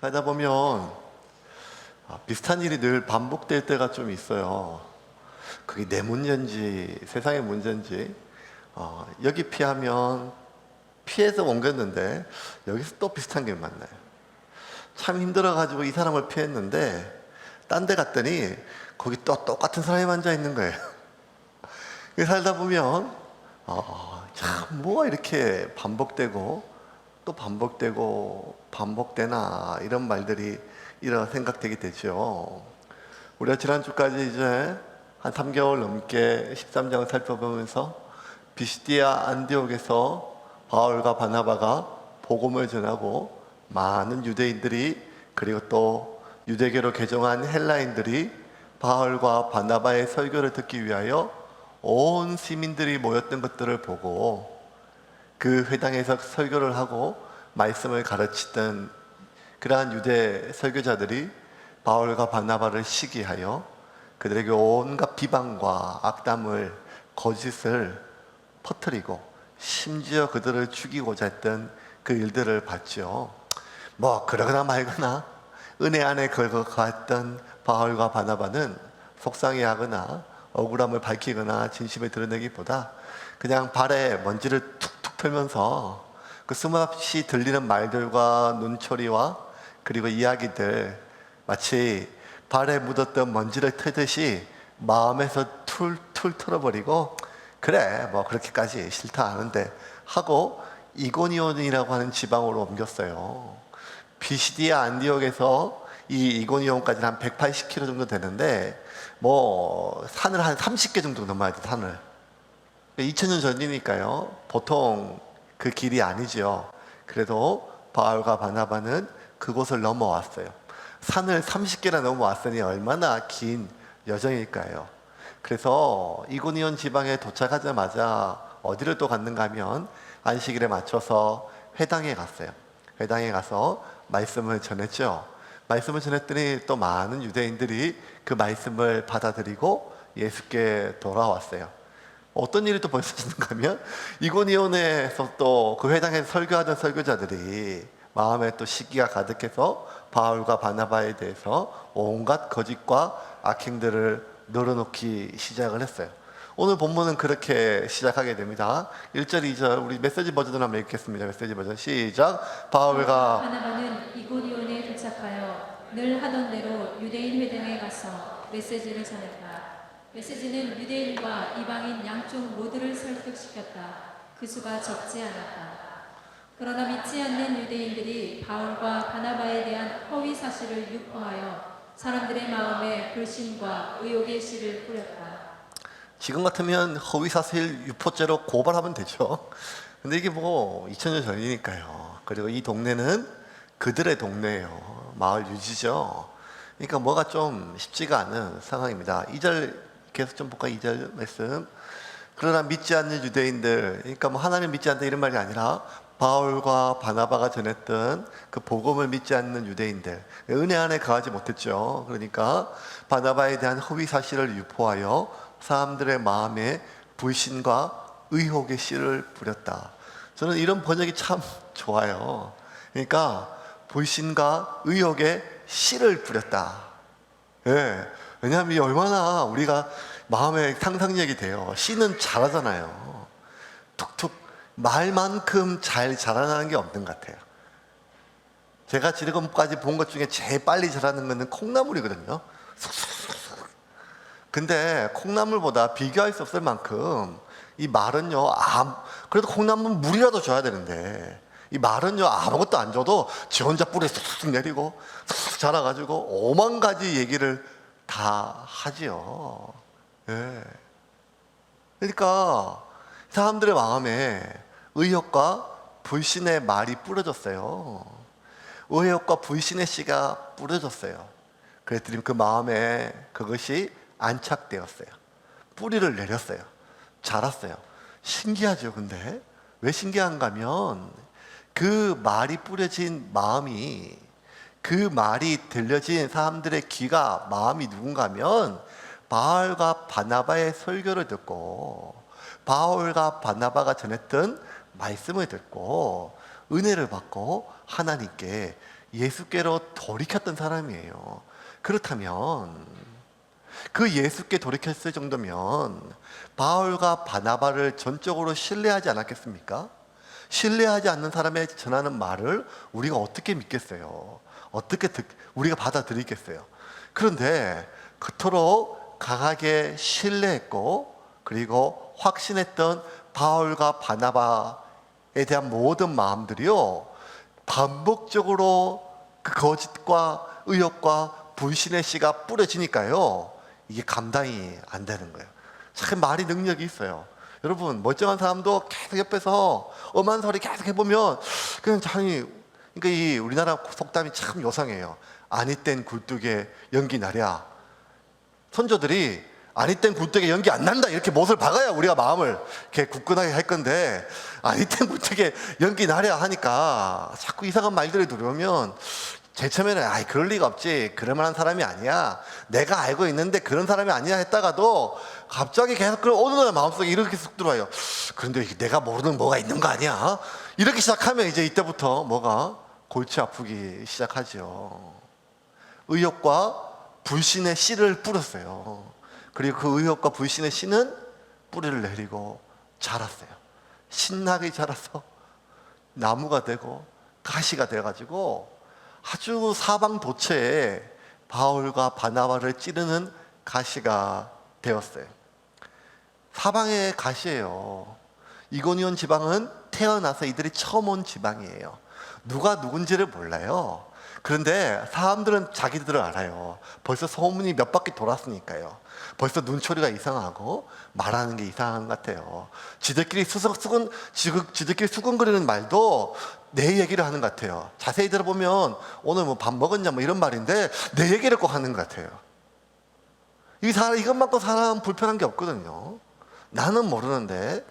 살다 보면 비슷한 일이 늘 반복될 때가 좀 있어요. 그게 내 문제인지 세상의 문제인지 여기 피하면 피해서 옮겼는데 여기서 또 비슷한 게 만나요. 참 힘들어가지고 이 사람을 피했는데 딴 데 갔더니 거기 또 똑같은 사람이 앉아 있는 거예요. 살다 보면 참 뭐가 이렇게 반복되고 또 반복되고 반복되나 이런 말들이 이런 생각되게 되죠. 우리가 지난주까지 이제 한 3개월 넘게 13장을 살펴보면서 비시디아 안디옥에서 바울과 바나바가 복음을 전하고 많은 유대인들이 그리고 또 유대교로 개종한 헬라인들이 바울과 바나바의 설교를 듣기 위하여 온 시민들이 모였던 것들을 보고 그 회당에서 설교를 하고 말씀을 가르치던 그러한 유대 설교자들이 바울과 바나바를 시기하여 그들에게 온갖 비방과 악담을 거짓을 퍼뜨리고 심지어 그들을 죽이고자 했던 그 일들을 봤죠. 뭐 그러거나 말거나 은혜 안에 걸어갔던 바울과 바나바는 속상해하거나 억울함을 밝히거나 진심을 드러내기보다 그냥 발에 먼지를 툭툭 털면서 그 숨없이 들리는 말들과 눈초리와 그리고 이야기들 마치 발에 묻었던 먼지를 털듯이 마음에서 툴툴 털어버리고 그래 뭐 그렇게까지 싫다 하는데 하고 이고니온이라고 하는 지방으로 옮겼어요. 비시디아 안디옥에서 이 이고니온까지는 한 180km 정도 되는데 뭐 산을 한 30개 정도 넘어야 돼. 산을 2000년 전이니까요 보통 그 길이 아니죠. 그래도 바울과 바나바는 그곳을 넘어왔어요. 산을 30개나 넘어왔으니 얼마나 긴 여정일까요? 그래서 이고니온 지방에 도착하자마자 어디를 또 갔는가 하면 안식일에 맞춰서 회당에 갔어요. 회당에 가서 말씀을 전했죠. 말씀을 전했더니 또 많은 유대인들이 그 말씀을 받아들이고 예수께 돌아왔어요. 어떤 일이 또 벌어졌는가 하면 이고니온에서 또 그 회당에서 설교하던 설교자들이 마음에 또 시기가 가득해서 바울과 바나바에 대해서 온갖 거짓과 악행들을 늘어놓기 시작을 했어요. 오늘 본문은 그렇게 시작하게 됩니다. 1절, 2절 우리 메시지 버전으로 한번 읽겠습니다. 메시지 버전 시작. 바울과 바나바는 이고니온에 도착하여 늘 하던 대로 유대인 회당에 가서 메시지를 전했다. 메시지는 유대인과 이방인 양쪽 모두를 설득시켰다. 그 수가 적지 않았다. 그러나 믿지 않는 유대인들이 바울과 바나바에 대한 허위 사실을 유포하여 사람들의 마음에 불신과 의혹의 씨를 뿌렸다. 지금 같으면 허위사실 유포죄로 고발하면 되죠. 근데 이게 뭐 2000년 전이니까요. 그리고 이 동네는 그들의 동네예요. 마을 유지죠. 그러니까 뭐가 좀 쉽지가 않은 상황입니다. 2절 계속 좀 볼까요? 2절 말씀. 그러나 믿지 않는 유대인들, 그러니까 뭐 하나님 믿지 않다 이런 말이 아니라 바울과 바나바가 전했던 그 복음을 믿지 않는 유대인들, 은혜 안에 거하지 못했죠. 그러니까 바나바에 대한 허위 사실을 유포하여 사람들의 마음에 불신과 의혹의 씨를 뿌렸다. 저는 이런 번역이 참 좋아요. 그러니까 불신과 의혹의 씨를 뿌렸다. 예. 왜냐하면 이게 얼마나 우리가 마음에 상상력이 돼요. 씨는 자라잖아요. 툭툭 말만큼 잘 자라나는 게 없는 것 같아요. 제가 지금까지 본 것 중에 제일 빨리 자라는 것은 콩나물이거든요. 근데 콩나물보다 비교할 수 없을 만큼 이 말은요, 그래도 콩나물은 물이라도 줘야 되는데 이 말은요 아무것도 안 줘도 지 혼자 뿌리 쑥쑥 내리고 쑥쑥 자라가지고 5만 가지 얘기를 다 하지요. 예. 그러니까 사람들의 마음에 의혹과 불신의 말이 뿌려졌어요. 의혹과 불신의 씨가 뿌려졌어요. 그랬더니 그 마음에 그것이 안착되었어요. 뿌리를 내렸어요. 자랐어요. 신기하죠. 근데 왜 신기한가 하면 그 말이 뿌려진 마음이, 그 말이 들려진 사람들의 귀가, 마음이 누군가 하면 바울과 바나바의 설교를 듣고 바울과 바나바가 전했던 말씀을 듣고 은혜를 받고 하나님께 예수께로 돌이켰던 사람이에요. 그렇다면 그 예수께 돌이켰을 정도면 바울과 바나바를 전적으로 신뢰하지 않았겠습니까? 신뢰하지 않는 사람의 전하는 말을 우리가 어떻게 믿겠어요? 어떻게 우리가 받아들이겠어요? 그런데 그토록 강하게 신뢰했고 그리고 확신했던 바울과 바나바에 대한 모든 마음들이요, 반복적으로 그 거짓과 의혹과 불신의 씨가 뿌려지니까요, 이게 감당이 안 되는 거예요. 참 말이 능력이 있어요. 여러분, 멀쩡한 사람도 계속 옆에서 엄한 소리 계속 해보면 그냥 자기, 그러니까 이 우리나라 속담이 참 요상해요. 아니 땐 굴뚝에 연기 나랴. 선조들이 아니 땐 굴뚝에 연기 안 난다 이렇게 못을 박아야 우리가 마음을 이렇게 굳건하게 할 건데, 아니 땐 굴뚝에 연기 나랴 하니까 자꾸 이상한 말들이 들어오면 제일 처음에는 아이 그럴 리가 없지, 그럴 만한 사람이 아니야, 내가 알고 있는데 그런 사람이 아니야 했다가도 갑자기 계속 어느 날 마음속에 이렇게 쑥 들어와요. 그런데 내가 모르는 뭐가 있는 거 아니야? 이렇게 시작하면 이제 이때부터 뭐가 골치 아프기 시작하죠. 의욕과 불신의 씨를 뿌렸어요. 그리고 그 의욕과 불신의 씨는 뿌리를 내리고 자랐어요. 신나게 자라서 나무가 되고 가시가 돼가지고 아주 사방도처에 바울과 바나바를 찌르는 가시가 되었어요. 사방의 가시예요. 이고니온 지방은 태어나서 이들이 처음 온 지방이에요. 누가 누군지를 몰라요. 그런데 사람들은 자기들을 알아요. 벌써 소문이 몇 바퀴 돌았으니까요. 벌써 눈초리가 이상하고 말하는 게 이상한 것 같아요. 지들끼리 수근거리는 말도 내 얘기를 하는 것 같아요. 자세히 들어보면 오늘 뭐 밥 먹었냐 뭐 이런 말인데 내 얘기를 꼭 하는 것 같아요. 이것만큼 사람 불편한 게 없거든요. 나는 모르는데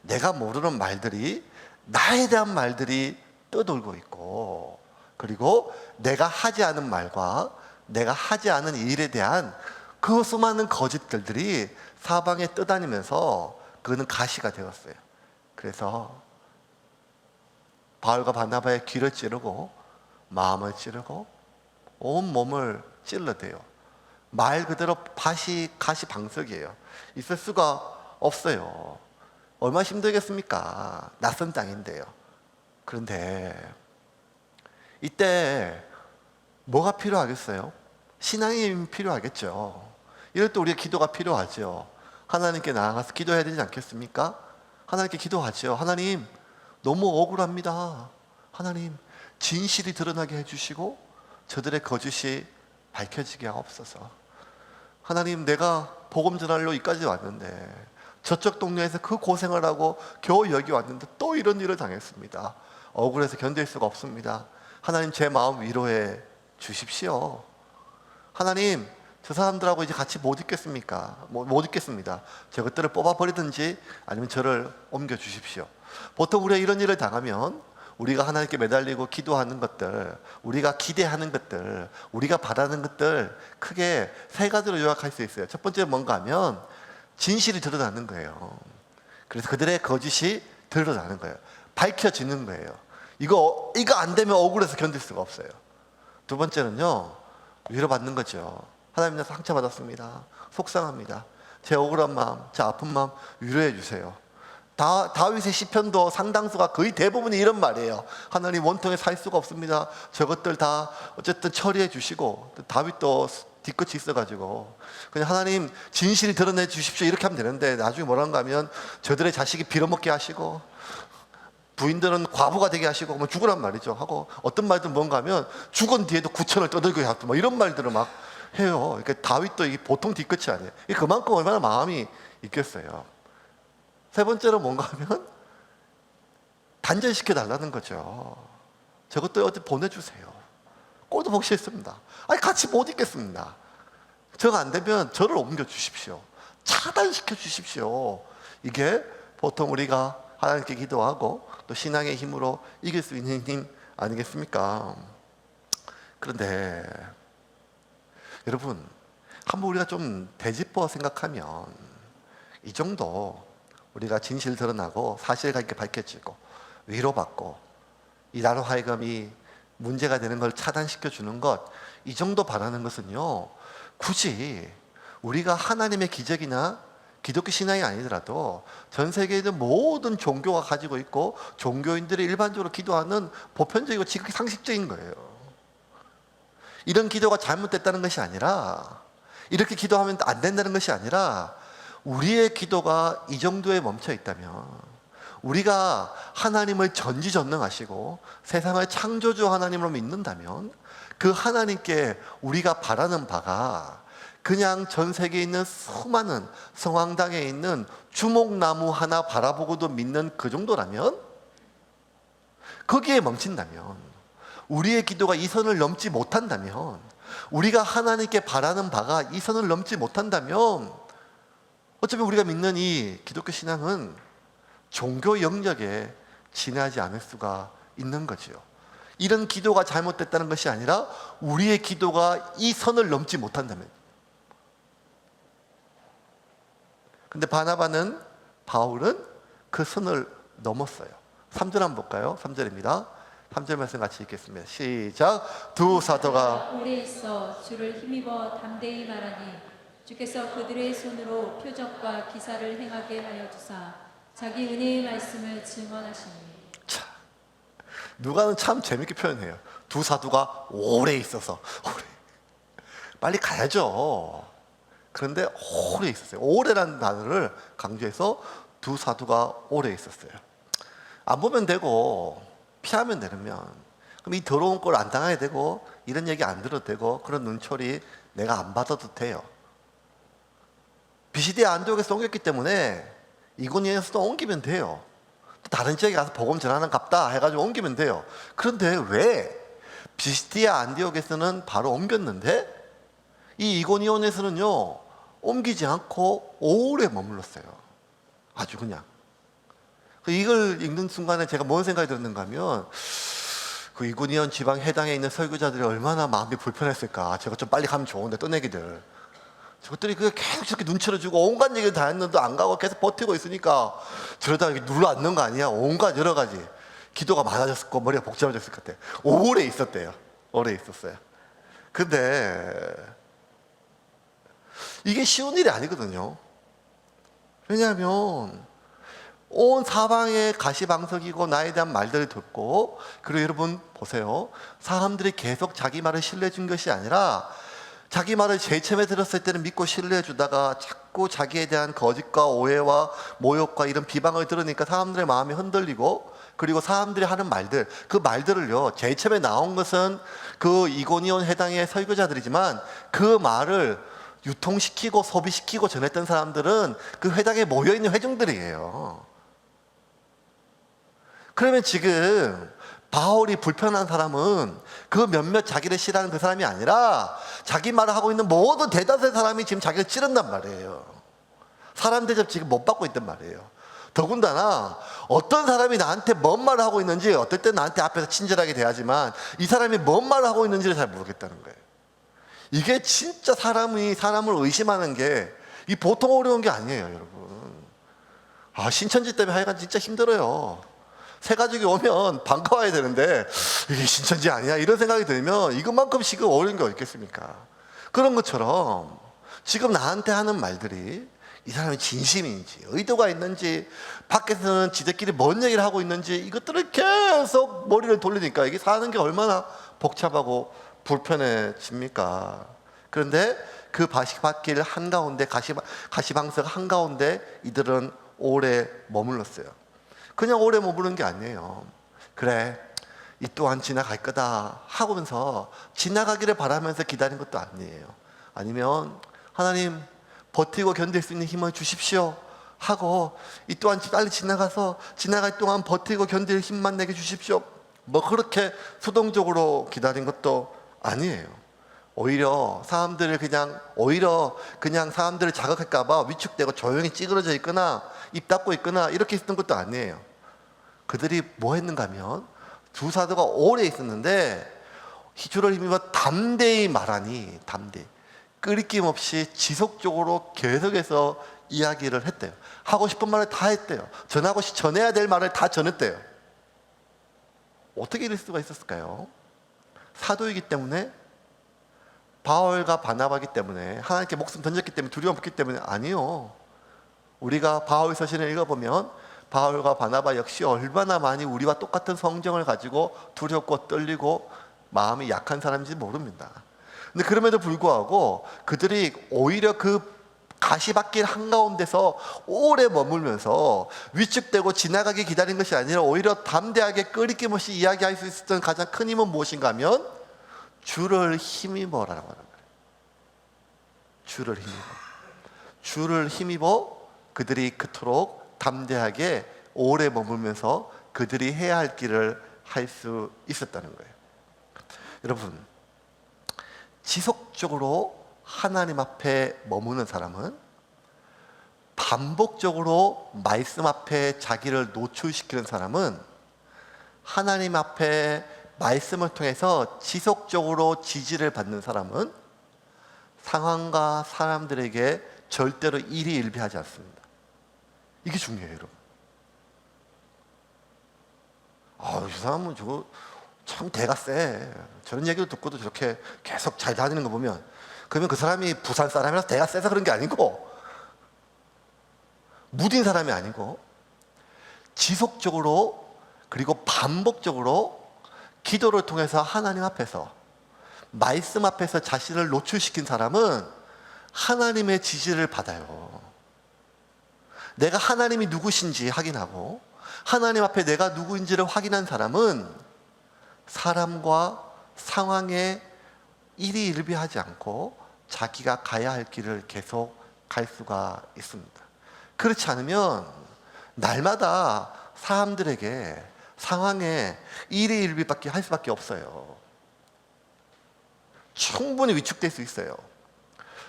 내가 모르는 말들이, 나에 대한 말들이 떠돌고 있고, 그리고 내가 하지 않은 말과 내가 하지 않은 일에 대한 그 수많은 거짓들이 사방에 떠다니면서 그는 가시가 되었어요. 그래서 바울과 바나바의 귀를 찌르고 마음을 찌르고 온 몸을 찔러대요. 말 그대로 가시방석이에요. 있을 수가 없어요. 얼마나 힘들겠습니까? 낯선 땅인데요. 그런데 이때 뭐가 필요하겠어요? 신앙의 힘이 필요하겠죠. 이럴 때 우리가 기도가 필요하죠. 하나님께 나아가서 기도해야 되지 않겠습니까? 하나님께 기도하죠. 하나님, 너무 억울합니다. 하나님, 진실이 드러나게 해주시고 저들의 거짓이 밝혀지게 하옵소서. 하나님, 내가 복음 전하러 여기까지 왔는데 저쪽 동네에서 그 고생을 하고 겨우 여기 왔는데 또 이런 일을 당했습니다. 억울해서 견딜 수가 없습니다. 하나님, 제 마음 위로해 주십시오. 하나님, 저 사람들하고 이제 같이 못 있겠습니까? 못 있겠습니다. 저것들을 뽑아버리든지 아니면 저를 옮겨 주십시오. 보통 우리가 이런 일을 당하면 우리가 하나님께 매달리고 기도하는 것들, 우리가 기대하는 것들, 우리가 바라는 것들 크게 세 가지로 요약할 수 있어요. 첫 번째는 뭔가 하면 진실이 드러나는 거예요. 그래서 그들의 거짓이 드러나는 거예요. 밝혀지는 거예요. 이거 안 되면 억울해서 견딜 수가 없어요. 두 번째는요, 위로받는 거죠. 하나님, 나 상처받았습니다. 속상합니다. 제 억울한 마음, 제 아픈 마음 위로해 주세요. 다윗의 시편도 상당수가 거의 대부분이 이런 말이에요. 하나님, 원통에 살 수가 없습니다. 저것들 다 어쨌든 처리해 주시고, 다윗도 뒤끝이 있어가지고 그냥 하나님 진실이 드러내 주십시오 이렇게 하면 되는데, 나중에 뭐라는가 하면 저들의 자식이 빌어먹게 하시고 부인들은 과부가 되게 하시고 뭐 죽으란 말이죠 하고, 어떤 말들은 뭔가 하면 죽은 뒤에도 구천을 떠들게 하고 뭐 이런 말들을 막 해요. 그러니까 다윗도 이게 보통 뒤끝이 아니에요. 이게 그만큼 얼마나 마음이 있겠어요. 세 번째로 뭔가 하면 단절시켜 달라는 거죠. 저것도 어디 보내주세요. 꼴도 보기 싫습니다. 아니 같이 못 있겠습니다. 저거 안 되면 저를 옮겨 주십시오. 차단시켜 주십시오. 이게 보통 우리가 하나님께 기도하고 또 신앙의 힘으로 이길 수 있는 힘 아니겠습니까? 그런데 여러분, 한번 우리가 좀 되짚어 생각하면 이 정도 우리가 진실 드러나고 사실과 함께 밝혀지고 위로받고 이 나로 하여금 이 문제가 되는 걸 차단시켜 주는 것, 이 정도 바라는 것은요, 굳이 우리가 하나님의 기적이나 기독교 신앙이 아니더라도 전 세계에 있는 모든 종교가 가지고 있고 종교인들이 일반적으로 기도하는 보편적이고 지극히 상식적인 거예요. 이런 기도가 잘못됐다는 것이 아니라, 이렇게 기도하면 안 된다는 것이 아니라, 우리의 기도가 이 정도에 멈춰 있다면, 우리가 하나님을 전지전능하시고 세상을 창조주 하나님으로 믿는다면, 그 하나님께 우리가 바라는 바가 그냥 전 세계에 있는 수많은 성황당에 있는 주목나무 하나 바라보고도 믿는 그 정도라면, 거기에 멈춘다면, 우리의 기도가 이 선을 넘지 못한다면, 우리가 하나님께 바라는 바가 이 선을 넘지 못한다면, 어차피 우리가 믿는 이 기독교 신앙은 종교 영역에 지나지 않을 수가 있는 거죠. 이런 기도가 잘못됐다는 것이 아니라 우리의 기도가 이 선을 넘지 못한다면. 근데 바울은 그 선을 넘었어요. 3절 한번 볼까요? 3절입니다. 3절 말씀 같이 읽겠습니다. 시작. 두 사도가 오래 있어 주를 힘입어 담대히 말하니 주께서 그들의 손으로 표적과 기사를 행하게 하여 주사 자기 은혜의 말씀을 증언하시니. 자, 누가는 참 재밌게 표현해요. 두 사도가 오래 있어서. 오래. 빨리 가야죠. 그런데 오래 있었어요. 오래라는 단어를 강조해서 두 사도가 오래 있었어요. 안 보면 되고 피하면 되면, 그럼 이 더러운 꼴 안 당하게 되고 이런 얘기 안 들어도 되고 그런 눈초리 내가 안 받아도 돼요. 비시디아 안디옥에서 옮겼기 때문에 이고니온에서도 옮기면 돼요. 다른 지역에 가서 복음 전하는 갑다 해가지고 옮기면 돼요. 그런데 왜 비시디아 안디옥에서는 바로 옮겼는데 이 이고니온에서는요 옮기지 않고 오래 머물렀어요. 아주 그냥. 이걸 읽는 순간에 제가 뭔 생각이 들었는가 하면, 그 이고니온 지방 해당에 있는 설교자들이 얼마나 마음이 불편했을까. 제가 좀 빨리 가면 좋은데 떠내기들, 저것들이 그게 계속 저렇게 눈치를 주고 온갖 얘기를 다 했는데 안 가고 계속 버티고 있으니까 저러다 이렇게 눌러앉는 거 아니야. 온갖 여러 가지 기도가 많아졌고 머리가 복잡해졌을 것 같아. 오래 있었대요. 오래 있었어요. 근데 이게 쉬운 일이 아니거든요. 왜냐하면 온 사방에 가시방석이고 나에 대한 말들을 듣고, 그리고 여러분 보세요. 사람들이 계속 자기 말을 신뢰해 준 것이 아니라 자기 말을 제일 처음에 들었을 때는 믿고 신뢰해 주다가 자꾸 자기에 대한 거짓과 오해와 모욕과 이런 비방을 들으니까 사람들의 마음이 흔들리고, 그리고 사람들이 하는 말들, 그 말들을요 제일 처음에 나온 것은 그 이고니온 해당의 설교자들이지만 그 말을 유통시키고 소비시키고 전했던 사람들은 그 회당에 모여있는 회중들이에요. 그러면 지금 바울이 불편한 사람은 그 몇몇 자기를 싫어하는 그 사람이 아니라 자기 말을 하고 있는 모든 대다수의 사람이 지금 자기를 찌른단 말이에요. 사람 대접 지금 못 받고 있단 말이에요. 더군다나 어떤 사람이 나한테 뭔 말을 하고 있는지, 어떨 때 나한테 앞에서 친절하게 대하지만 이 사람이 뭔 말을 하고 있는지를 잘 모르겠다는 거예요. 이게 진짜 사람을 의심하는 게 이 보통 어려운 게 아니에요, 여러분. 신천지 때문에 하여간 진짜 힘들어요. 새 가족이 오면 반가워야 되는데 이게 신천지 아니야? 이런 생각이 들면 이것만큼 지금 어려운 게 어딨겠습니까? 그런 것처럼 지금 나한테 하는 말들이 이 사람이 진심인지 의도가 있는지, 밖에서는 지들끼리 뭔 얘기를 하고 있는지, 이것들을 계속 머리를 돌리니까 이게 사는 게 얼마나 복잡하고 불편해집니까? 그런데 그 가시밭길 한가운데, 가시방석 한가운데 이들은 오래 머물렀어요. 그냥 오래 머무른 게 아니에요. 그래, 이 또한 지나갈 거다 하면서 지나가기를 바라면서 기다린 것도 아니에요. 아니면 하나님 버티고 견딜 수 있는 힘을 주십시오 하고 이 또한 빨리 지나가서 지나갈 동안 버티고 견딜 힘만 내게 주십시오, 뭐 그렇게 수동적으로 기다린 것도 아니에요. 오히려 그냥 사람들을 자극할까 봐 위축되고 조용히 찌그러져 있거나 입 닫고 있거나 이렇게 있었던 것도 아니에요. 그들이 뭐 했는가 하면 두 사도가 오래 있었는데 주를 힘입어 담대히 말하니, 담대히 끊김 없이 지속적으로 계속해서 이야기를 했대요. 하고 싶은 말을 다 했대요. 전해야 될 말을 다 전했대요. 어떻게 이럴 수가 있었을까요? 사도이기 때문에, 바울과 바나바기 때문에, 하나님께 목숨 던졌기 때문에, 두려움 없기 때문에 아니요. 우리가 바울 서신을 읽어보면 바울과 바나바 역시 얼마나 많이 우리와 똑같은 성정을 가지고 두렵고 떨리고 마음이 약한 사람인지 모릅니다. 근데 그럼에도 불구하고 그들이 오히려 그 가시밭길 한가운데서 오래 머물면서 위축되고 지나가기 기다린 것이 아니라 오히려 담대하게 끄리낌 없이 이야기할 수 있었던 가장 큰 힘은 무엇인가 하면 주를 힘입어라고 하는 거예요. 주를 힘입어. 주를 힘입어 그들이 그토록 담대하게 오래 머물면서 그들이 해야 할 길을 할 수 있었다는 거예요. 여러분, 지속적으로 하나님 앞에 머무는 사람은, 반복적으로 말씀 앞에 자기를 노출시키는 사람은, 하나님 앞에 말씀을 통해서 지속적으로 지지를 받는 사람은 상황과 사람들에게 절대로 일희일비하지 않습니다. 이게 중요해요, 여러분. 이 사람은 저거 참 대가 세. 저런 얘기를 듣고도 저렇게 계속 잘 다니는 거 보면, 그러면 그 사람이 부산 사람이라서 대가 세서 그런 게 아니고, 무딘 사람이 아니고, 지속적으로 그리고 반복적으로 기도를 통해서 하나님 앞에서, 말씀 앞에서 자신을 노출시킨 사람은 하나님의 지지를 받아요. 내가 하나님이 누구신지 확인하고 하나님 앞에 내가 누구인지를 확인한 사람은 사람과 상황에 일희일비하지 않고 자기가 가야 할 길을 계속 갈 수가 있습니다. 그렇지 않으면 날마다 사람들에게, 상황에 일희일비밖에 할 수밖에 없어요. 충분히 위축될 수 있어요.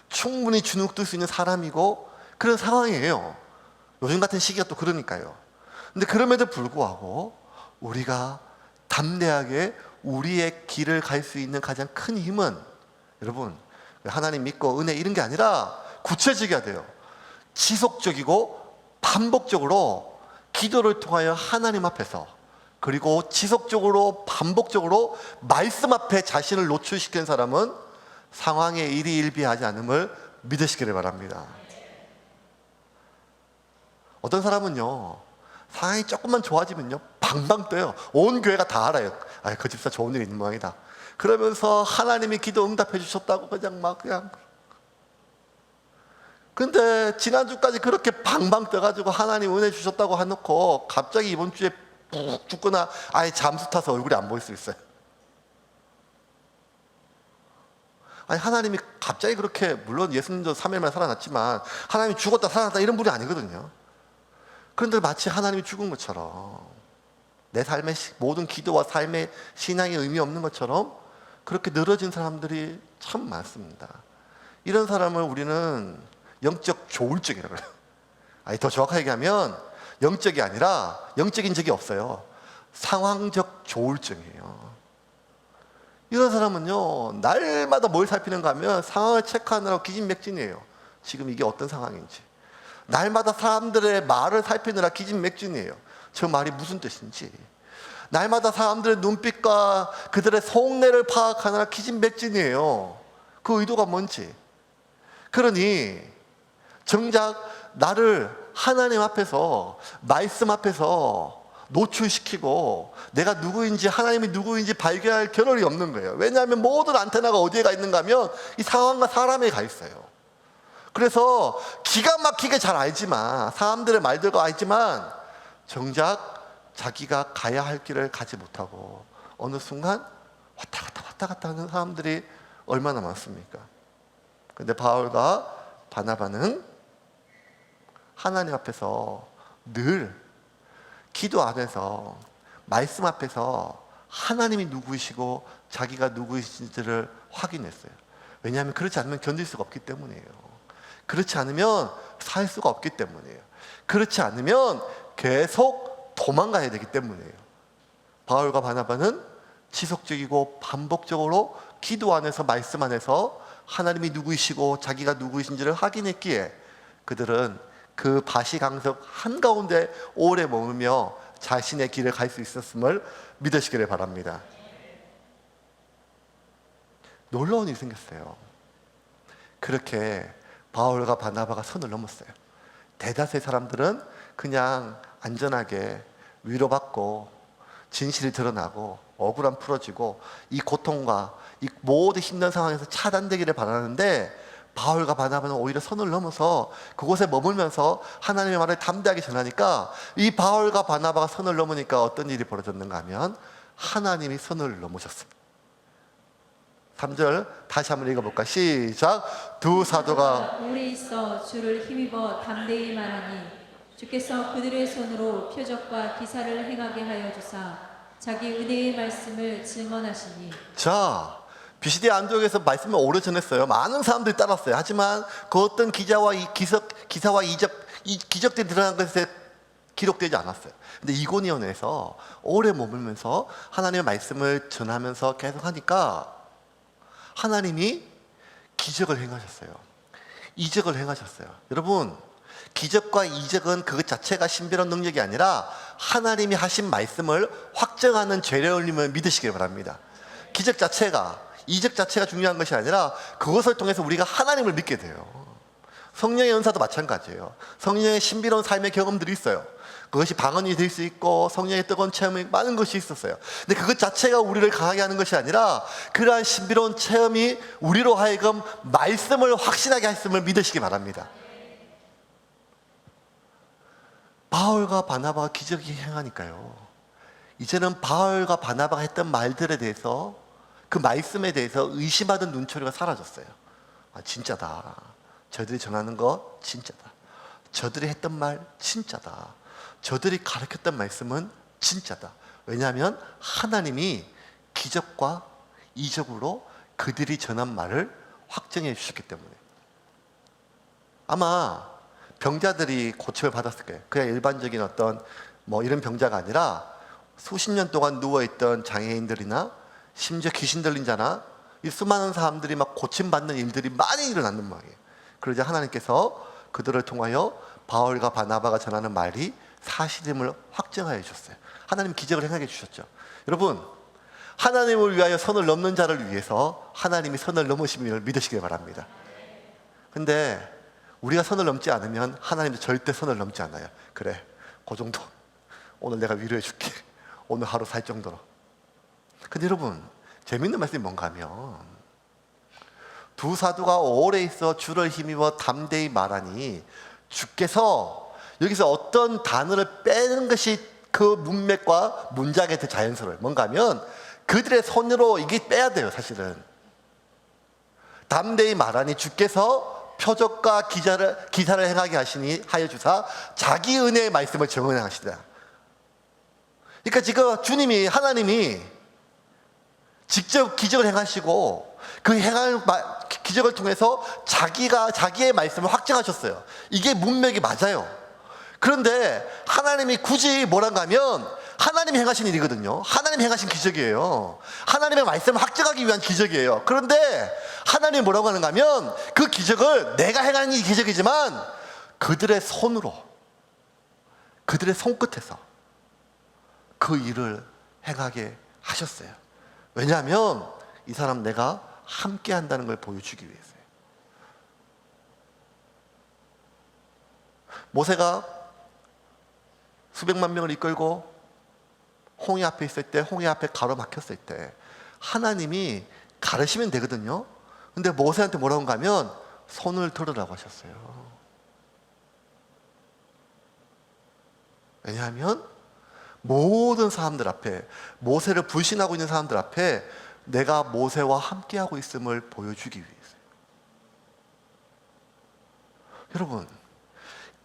충분히 주눅들 수 있는 사람이고 그런 상황이에요. 요즘 같은 시기가 또 그러니까요. 근데 그럼에도 불구하고 우리가 담대하게 우리의 길을 갈 수 있는 가장 큰 힘은, 여러분, 하나님 믿고 은혜 이런 게 아니라 구체적이어야 돼요. 지속적이고 반복적으로 기도를 통하여 하나님 앞에서, 그리고 지속적으로 반복적으로 말씀 앞에 자신을 노출시키는 사람은 상황에 일희일비하지 않음을 믿으시기를 바랍니다. 어떤 사람은요, 상황이 조금만 좋아지면요 방방 떠요. 온 교회가 다 알아요. 그 집사 좋은 일 있는 모양이다. 그러면서 하나님이 기도 응답해 주셨다고 그냥. 근데 지난주까지 그렇게 방방 떠가지고 하나님 은혜 주셨다고 해놓고 갑자기 이번 주에 푹 죽거나 아예 잠수 타서 얼굴이 안 보일 수 있어요. 하나님이 갑자기 그렇게, 물론 예수님도 3일만 살아났지만 하나님이 죽었다 살아났다 이런 분이 아니거든요. 그런데 마치 하나님이 죽은 것처럼, 내 삶의 모든 기도와 삶의 신앙에 의미 없는 것처럼 그렇게 늘어진 사람들이 참 많습니다. 이런 사람을 우리는 영적 조울증이라고 해요. 더 정확하게 얘기하면 영적이 아니라, 영적인 적이 없어요. 상황적 조울증이에요. 이런 사람은요, 날마다 뭘 살피는가 하면 상황을 체크하느라고 기진맥진이에요. 지금 이게 어떤 상황인지. 날마다 사람들의 말을 살피느라 기진맥진이에요. 저 말이 무슨 뜻인지. 날마다 사람들의 눈빛과 그들의 속내를 파악하느라 기진맥진이에요. 그 의도가 뭔지. 그러니 정작 나를 하나님 앞에서, 말씀 앞에서 노출시키고 내가 누구인지, 하나님이 누구인지 발견할 겨를이 없는 거예요. 왜냐하면 모든 안테나가 어디에 가 있는가 하면 이 상황과 사람에 가 있어요. 그래서 기가 막히게 잘 알지만, 사람들의 말들과 알지만 정작 자기가 가야 할 길을 가지 못하고 어느 순간 왔다 갔다 하는 사람들이 얼마나 많습니까? 근데 바울과 바나바는 하나님 앞에서 늘 기도 안에서, 말씀 앞에서 하나님이 누구이시고 자기가 누구이신지를 확인했어요. 왜냐하면 그렇지 않으면 견딜 수가 없기 때문이에요. 그렇지 않으면 살 수가 없기 때문이에요. 그렇지 않으면 계속 도망가야 되기 때문이에요. 바울과 바나바는 지속적이고 반복적으로 기도 안에서, 말씀 안에서 하나님이 누구이시고 자기가 누구이신지를 확인했기에 그들은 그 바시강석 한가운데 오래 머물며 자신의 길을 갈 수 있었음을 믿으시기를 바랍니다. 놀라운 일이 생겼어요. 그렇게 바울과 바나바가 선을 넘었어요. 대다수의 사람들은 그냥 안전하게 위로받고 진실이 드러나고 억울함 풀어지고 이 고통과 이 모든 힘든 상황에서 차단되기를 바라는데, 바울과 바나바는 오히려 선을 넘어서 그곳에 머물면서 하나님의 말을 담대하게 전하니까, 이 바울과 바나바가 선을 넘으니까 어떤 일이 벌어졌는가 하면 하나님이 선을 넘으셨습니다. 3절 다시 한번 읽어볼까? 시작. 두 사도가 오래 있어 주를 힘입어 담대히 말하니 주께서 그들의 손으로 표적과 기사를 행하게 하여 주사 자기 은혜의 말씀을 증언하시니. 자, 비시디 안디옥에서 말씀을 오래 전했어요. 많은 사람들이 따랐어요. 하지만 그 어떤 기사와 이 기적들이 드러난 것에 기록되지 않았어요. 근데 이고니온에서 오래 머물면서 하나님의 말씀을 전하면서 계속 하니까 하나님이 기적을 행하셨어요. 이적을 행하셨어요. 여러분, 기적과 이적은 그것 자체가 신비로운 능력이 아니라 하나님이 하신 말씀을 확정하는 죄례임을 믿으시길 바랍니다. 기적 자체가, 이적 자체가 중요한 것이 아니라 그것을 통해서 우리가 하나님을 믿게 돼요. 성령의 은사도 마찬가지예요. 성령의 신비로운 삶의 경험들이 있어요. 그것이 방언이 될 수 있고 성령의 뜨거운 체험이 많은 것이 있었어요. 근데 그것 자체가 우리를 강하게 하는 것이 아니라 그러한 신비로운 체험이 우리로 하여금 말씀을 확신하게 했음을 믿으시기 바랍니다. 바울과 바나바가 기적이 행하니까요, 이제는 바울과 바나바가 했던 말들에 대해서, 그 말씀에 대해서 의심하던 눈초리가 사라졌어요. 아, 진짜다. 저들이 전하는 거 진짜다. 저들이 했던 말 진짜다. 저들이 가르쳤던 말씀은 진짜다. 왜냐하면 하나님이 기적과 이적으로 그들이 전한 말을 확정해 주셨기 때문에. 아마 병자들이 고침을 받았을 거예요. 그냥 일반적인 어떤 이런 병자가 아니라 수십 년 동안 누워있던 장애인들이나 심지어 귀신 들린 자나 이 수많은 사람들이 막 고침받는 일들이 많이 일어났는 모양이에요. 그러자 하나님께서 그들을 통하여 바울과 바나바가 전하는 말이 사실임을 확정하여 주셨어요. 하나님 기적을 행하게 주셨죠. 여러분, 하나님을 위하여 선을 넘는 자를 위해서 하나님이 선을 넘으심을 믿으시길 바랍니다. 근데 우리가 선을 넘지 않으면 하나님도 절대 선을 넘지 않아요. 그래, 그 정도. 오늘 내가 위로해 줄게. 오늘 하루 살 정도로. 근데 여러분, 재밌는 말씀이 뭔가 하면, 두 사도가 오래 있어 주를 힘입어 담대히 말하니, 주께서 여기서 어떤 단어를 빼는 것이 그 문맥과 문장에 더 자연스러워요. 뭔가 하면 그들의 손으로 이게 빼야 돼요. 사실은 담대히 말하니 주께서 표적과 기사를 행하게 하시니 하여 주사 자기 은혜의 말씀을 증언하시다. 그러니까 지금 주님이, 하나님이 직접 기적을 행하시고 그 행한 기적을 통해서 자기의 말씀을 확증하셨어요. 이게 문맥이 맞아요. 그런데 하나님이 굳이 뭐란가 하면 하나님이 행하신 일이거든요. 하나님이 행하신 기적이에요. 하나님의 말씀을 확증하기 위한 기적이에요. 그런데 하나님이 뭐라고 하는가 하면 그 기적을 내가 행한 이 기적이지만 그들의 손으로, 그들의 손끝에서 그 일을 행하게 하셨어요. 왜냐하면 이 사람 내가 함께 한다는 걸 보여주기 위해서요. 모세가 수백만 명을 이끌고 홍해 앞에 있을 때, 홍해 앞에 가로막혔을 때 하나님이 가르시면 되거든요. 근데 모세한테 뭐라고 하면 손을 들으라고 하셨어요. 왜냐하면 모든 사람들 앞에, 모세를 불신하고 있는 사람들 앞에 내가 모세와 함께하고 있음을 보여주기 위해서요. 여러분,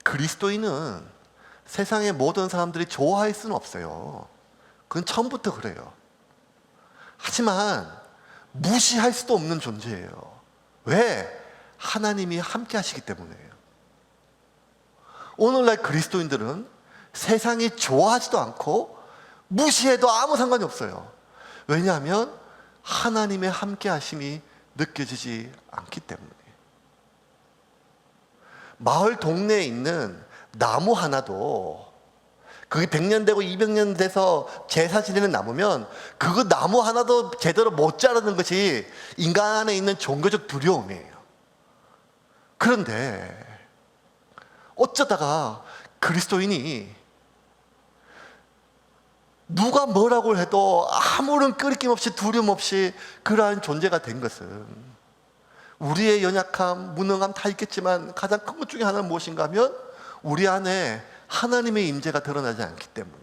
그리스도인은 세상의 모든 사람들이 좋아할 수는 없어요. 그건 처음부터 그래요. 하지만 무시할 수도 없는 존재예요. 왜? 하나님이 함께 하시기 때문이에요. 오늘날 그리스도인들은 세상이 좋아하지도 않고 무시해도 아무 상관이 없어요. 왜냐하면 하나님의 함께 하심이 느껴지지 않기 때문에. 마을 동네에 있는 나무 하나도 그게 100년 되고 200년 돼서 제사 지내는 나무면 그거 나무 하나도 제대로 못 자르는 것이 인간 안에 있는 종교적 두려움이에요. 그런데 어쩌다가 그리스도인이 누가 뭐라고 해도 아무런 끄리낌 없이 두려움 없이 그러한 존재가 된 것은 우리의 연약함, 무능함 다 있겠지만 가장 큰 것 중에 하나는 무엇인가 하면 우리 안에 하나님의 임재가 드러나지 않기 때문이에요.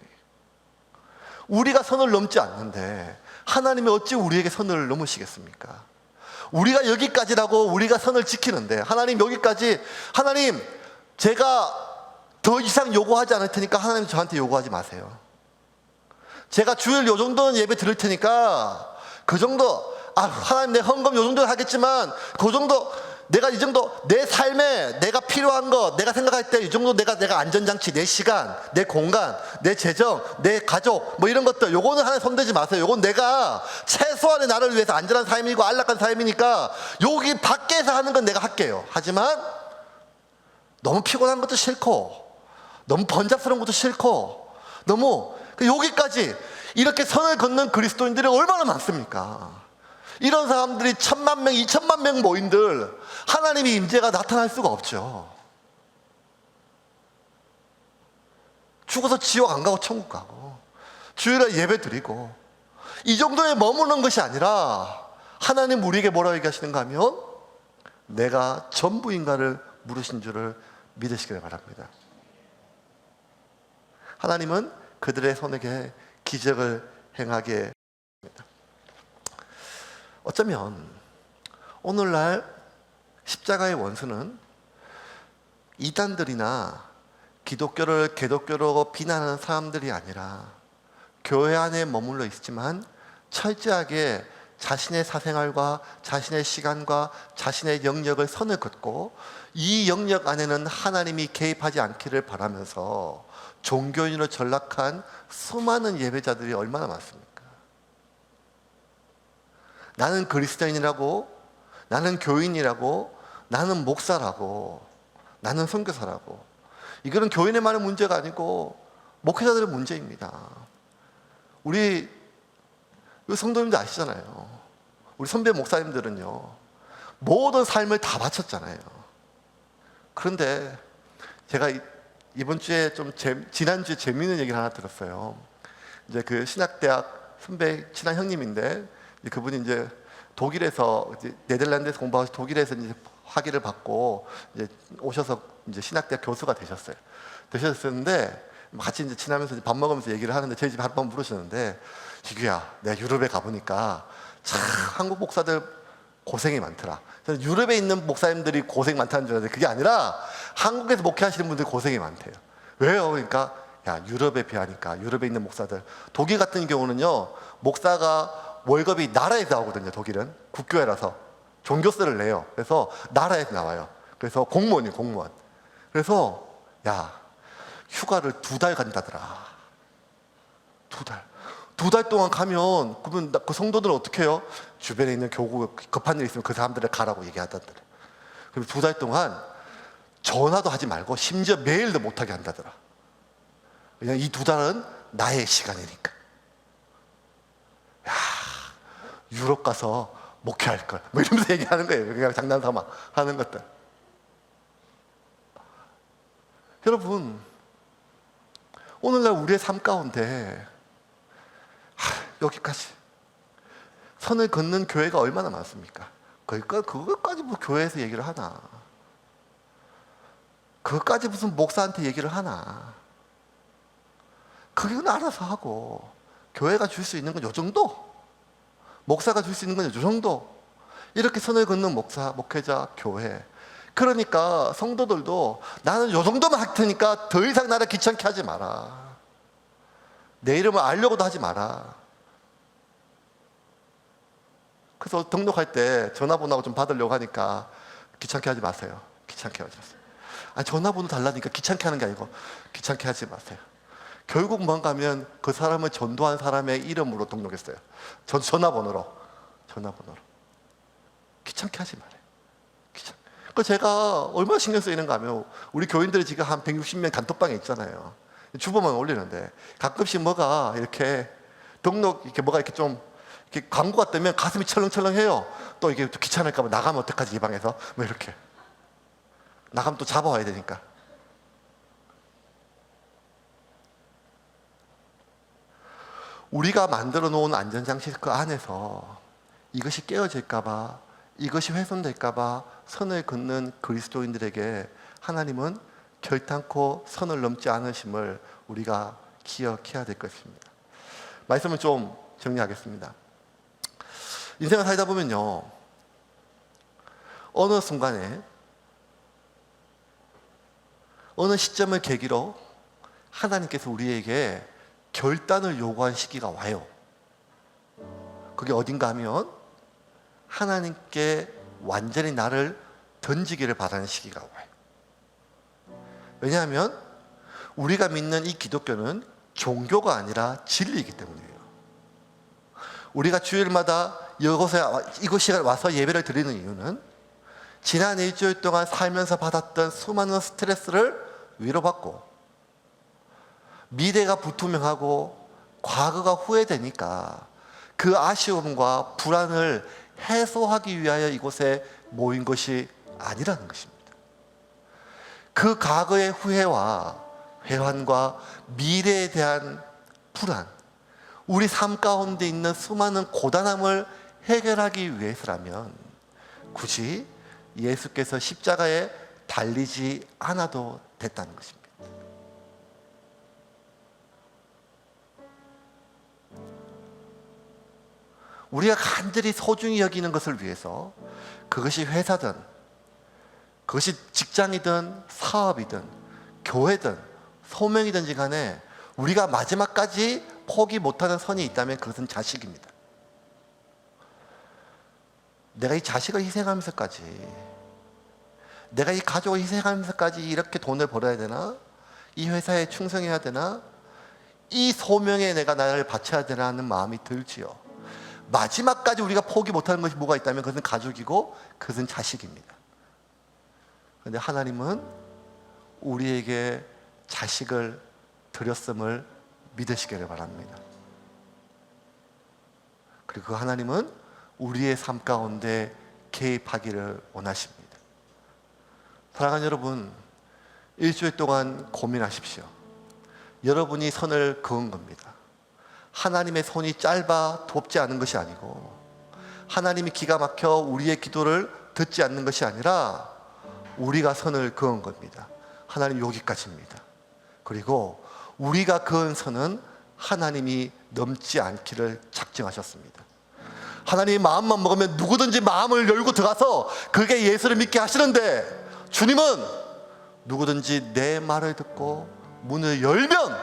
우리가 선을 넘지 않는데 하나님이 어찌 우리에게 선을 넘으시겠습니까? 우리가 여기까지라고 우리가 선을 지키는데 하나님 여기까지, 하나님 제가 더 이상 요구하지 않을 테니까 하나님 저한테 요구하지 마세요. 제가 주일 요 정도는 예배 드릴 테니까 그 정도, 하나님 내 헌금 요 정도는 하겠지만 그 정도, 내가 이 정도 내 삶에 내가 필요한 거, 내가 생각할 때 이 정도 내가 안전장치, 내 시간, 내 공간, 내 재정, 내 가족 뭐 이런 것들, 요거는 하나님 손대지 마세요. 요건 내가 최소한의 나를 위해서 안전한 삶이고 안락한 삶이니까 여기 밖에서 하는 건 내가 할게요. 하지만 너무 피곤한 것도 싫고 너무 번잡스러운 것도 싫고 너무 여기까지, 이렇게 선을 긋는 그리스도인들이 얼마나 많습니까? 이런 사람들이 1000만 명, 2000만 명 모인들 하나님의 임재가 나타날 수가 없죠. 죽어서 지옥 안 가고 천국 가고 주일에 예배 드리고 이 정도에 머무는 것이 아니라 하나님 우리에게 뭐라고 얘기하시는가 하면 내가 전부인가를 물으신 줄을 믿으시길 바랍니다. 하나님은 그들의 손에게 기적을 행하게 합니다. 어쩌면 오늘날 십자가의 원수는 이단들이나 기독교를 개독교로 비난하는 사람들이 아니라 교회 안에 머물러 있지만 철저하게 자신의 사생활과 자신의 시간과 자신의 영역을 선을 긋고 이 영역 안에는 하나님이 개입하지 않기를 바라면서 종교인으로 전락한 수많은 예배자들이 얼마나 많습니까? 나는 그리스도인이라고, 나는 교인이라고, 나는 목사라고, 나는 선교사라고. 이거는 교인의만의 문제가 아니고 목회자들의 문제입니다. 우리 성도님들 아시잖아요. 우리 선배 목사님들은요, 모든 삶을 다 바쳤잖아요. 그런데 제가 이번 주에 지난주에 재미있는 얘기를 하나 들었어요. 이제 그 신학대학 선배 친한 형님인데 그분이 이제 독일에서 네덜란드에서 공부하셔서 독일에서 이제 학위를 받고 이제 오셔서 이제 신학대학 교수가 되셨었는데 같이 이제 지나면서 밥 먹으면서 얘기를 하는데 저희 집에 한 번 부르셨는데, 희규야, 내가 유럽에 가보니까 참 한국 목사들 고생이 많더라. 저는 유럽에 있는 목사님들이 고생 많다는 줄 알았는데 그게 아니라 한국에서 목회하시는 분들이 고생이 많대요. 왜요? 그러니까 유럽에 비하니까, 유럽에 있는 목사들, 독일 같은 경우는요 목사가 월급이 나라에서 나오거든요. 독일은 국교회라서 종교세를 내요. 그래서 나라에서 나와요. 그래서 공무원이에요, 공무원. 그래서 휴가를 2달 간다더라. 2달. 2달 동안 가면 그러면 그 성도들은 어떻게 해요? 주변에 있는 교구 급한 일 있으면 그 사람들을 가라고 얘기하다더라. 그럼 2달 동안 전화도 하지 말고 심지어 메일도 못하게 한다더라. 그냥 이 2달은 나의 시간이니까. 유럽 가서 목회할 걸 뭐 이러면서 얘기하는 거예요. 그냥 장난삼아 하는 것들. 여러분, 오늘날 우리의 삶 가운데 여기까지 선을 긋는 교회가 얼마나 많습니까? 그것까지 뭐 교회에서 얘기를 하나? 그것까지 무슨 목사한테 얘기를 하나? 그건 알아서 하고 교회가 줄 수 있는 건 요 정도, 목사가 줄 수 있는 건 요 정도. 이렇게 선을 긋는 목사, 목회자, 교회. 그러니까 성도들도 나는 요 정도만 할 테니까 더 이상 나를 귀찮게 하지 마라. 내 이름을 알려고도 하지 마라. 그래서 등록할 때 전화번호하고 좀 받으려고 하니까 귀찮게 하지 마세요. 귀찮게 하지 마세요. 전화번호 달라니까 귀찮게 하는 게 아니고 귀찮게 하지 마세요. 결국 뭔가 하면 그 사람을 전도한 사람의 이름으로 등록했어요. 전화번호로. 귀찮게 하지 말아요. 제가 얼마나 신경 쓰이는가 하면 우리 교인들이 지금 한 160명 단톡방에 있잖아요. 주보만 올리는데 가끔씩 뭐가 이렇게 등록 이렇게 뭐가 이렇게 좀 이렇게 광고가 뜨면 가슴이 철렁철렁해요. 또 이게 또 귀찮을까 봐 나가면 어떡하지 이 방에서 뭐 이렇게 나가면 또 잡아와야 되니까. 우리가 만들어 놓은 안전장치 그 안에서 이것이 깨어질까봐, 이것이 훼손될까봐 선을 긋는 그리스도인들에게 하나님은 결탄코 선을 넘지 않으심을 우리가 기억해야 될 것입니다. 말씀을 좀 정리하겠습니다. 인생을 살다 보면요, 어느 순간에 어느 시점을 계기로 하나님께서 우리에게 결단을 요구한 시기가 와요. 그게 어딘가 하면 하나님께 완전히 나를 던지기를 바라는 시기가 와요. 왜냐하면 우리가 믿는 이 기독교는 종교가 아니라 진리이기 때문이에요. 우리가 주일마다 이곳에 와서 예배를 드리는 이유는 지난 일주일 동안 살면서 받았던 수많은 스트레스를 위로받고 미래가 불투명하고 과거가 후회되니까 그 아쉬움과 불안을 해소하기 위하여 이곳에 모인 것이 아니라는 것입니다. 그 과거의 후회와 회환과 미래에 대한 불안, 우리 삶 가운데 있는 수많은 고단함을 해결하기 위해서라면 굳이 예수께서 십자가에 달리지 않아도 됐다는 것입니다. 우리가 간절히 소중히 여기는 것을 위해서 그것이 회사든 그것이 직장이든 사업이든 교회든 소명이든지 간에 우리가 마지막까지 포기 못하는 선이 있다면 그것은 자식입니다. 내가 이 자식을 희생하면서까지, 내가 이 가족을 희생하면서까지 이렇게 돈을 벌어야 되나? 이 회사에 충성해야 되나? 이 소명에 내가 나를 바쳐야 되나 하는 마음이 들지요. 마지막까지 우리가 포기 못하는 것이 뭐가 있다면 그것은 가족이고 그것은 자식입니다. 그런데 하나님은 우리에게 자식을 드렸음을 믿으시기를 바랍니다. 그리고 그 하나님은 우리의 삶 가운데 개입하기를 원하십니다. 사랑하는 여러분, 일주일 동안 고민하십시오. 여러분이 선을 그은 겁니다. 하나님의 손이 짧아 돕지 않은 것이 아니고 하나님이 기가 막혀 우리의 기도를 듣지 않는 것이 아니라 우리가 선을 그은 겁니다. 하나님 여기까지입니다. 그리고 우리가 그은 선은 하나님이 넘지 않기를 작정하셨습니다. 하나님이 마음만 먹으면 누구든지 마음을 열고 들어가서 그게 예수를 믿게 하시는데, 주님은 누구든지 내 말을 듣고 문을 열면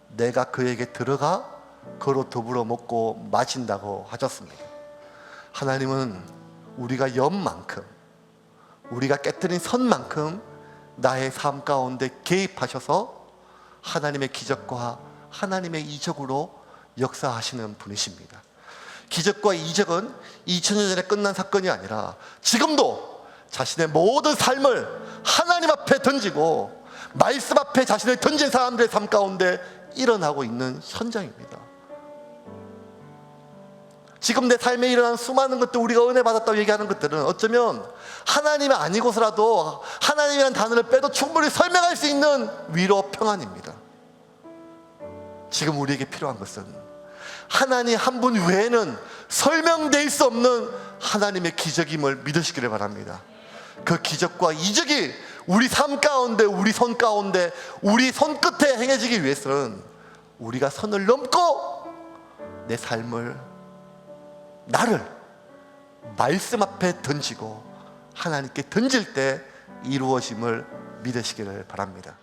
내가 그에게 들어가 그로 더불어 먹고 마신다고 하셨습니다. 하나님은 우리가 연 만큼, 우리가 깨뜨린 선만큼 나의 삶 가운데 개입하셔서 하나님의 기적과 하나님의 이적으로 역사하시는 분이십니다. 기적과 이적은 2000년 전에 끝난 사건이 아니라 지금도 자신의 모든 삶을 하나님 앞에 던지고 말씀 앞에 자신을 던진 사람들의 삶 가운데 일어나고 있는 현장입니다. 지금 내 삶에 일어난 수많은 것들, 우리가 은혜 받았다고 얘기하는 것들은 어쩌면 하나님이 아니고서라도 하나님이라는 단어를 빼도 충분히 설명할 수 있는 위로 평안입니다. 지금 우리에게 필요한 것은 하나님 한 분 외에는 설명될 수 없는 하나님의 기적임을 믿으시기를 바랍니다. 그 기적과 이적이 우리 삶 가운데, 우리 손 가운데, 우리 손끝에 행해지기 위해서는 우리가 선을 넘고 내 삶을, 나를 말씀 앞에 던지고 하나님께 던질 때 이루어짐을 믿으시기를 바랍니다.